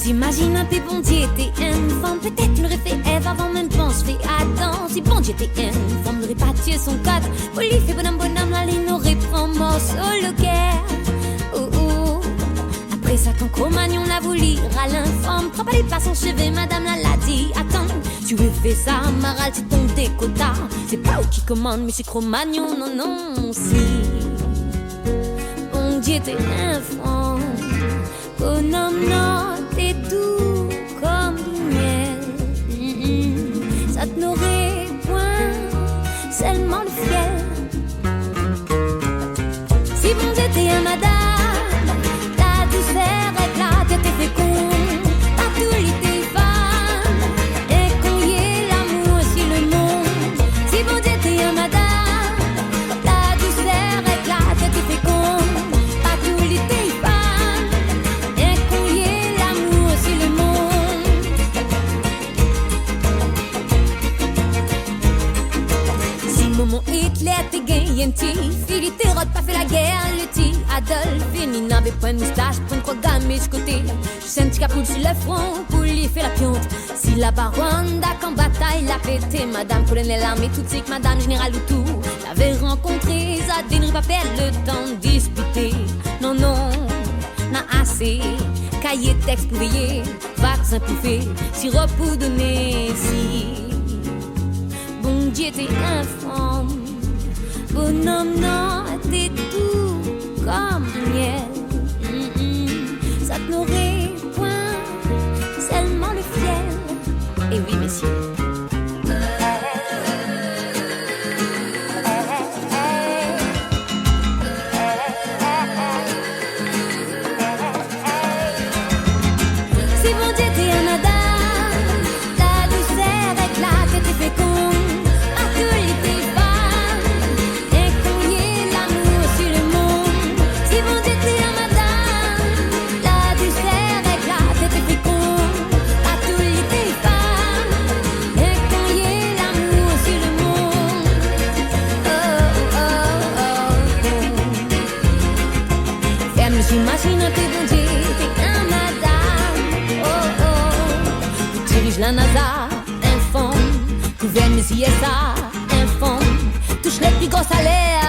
Imagine un peu, bon Dieu, t'es une femme. Peut-être l'aurait fait Ève avant même penser Adam. Si bon Dieu, t'es une femme, l'aurait pas tué son code. Pour lui, fait bonhomme, la ligne aurait prend morceau le cœur. Oh oh. Après ça, quand Cro-Magnon l'a voulu à l'infâme, prends pas les pas son cheveu, madame l'a dit. Attends, tu veux faire ça, Maral, c'est ton décota. C'est pas où qui commande, mais c'est Cro-Magnon, non, non, si. Bon Dieu, t'es un femme. Bonhomme, non. T'es doux comme du miel. Ça te n'aurait point seulement le fiel. Si bon Dieu t'es un madame, ta douceur éclate, t'es fécond. Pas tous les femmes, et qu'on y ait l'amour sur le monde. Si bon Dieu t'es un madame, ta douceur éclate, t'es fécond. Pas tous les femmes. Hitler t'es gagné, Philippe Hérode pas fait la guerre, le ti Adolphe, il n'avait point de moustache, point de croix gammée de côté. Je sens un petit capoule sur le front pour lui faire la pionte. Si la baronne qu'en bataille l'a pété, madame colonel armée tout de suite, madame générale ou tout, l'avait rencontré, ça dénouait pas perdre le temps de disputer. Non, non, n'a assez, cahier texte pour veiller, vaccin pour faire, sirop pour donner, si. Bon Dieu t'es infâme. Bonhomme, non, t'es tout comme miel. Ça te n'aurait point seulement le fiel. Et oui, messieurs. Si bon Dieu t'es un madame, ta douceur éclate, t'es fécond. J'imagine un peu bon Dieu, t'es un madame, oh oh. Tu diriges la NASA, un fond, gouverne les ISA, un fond. Touche les plus gros salaires,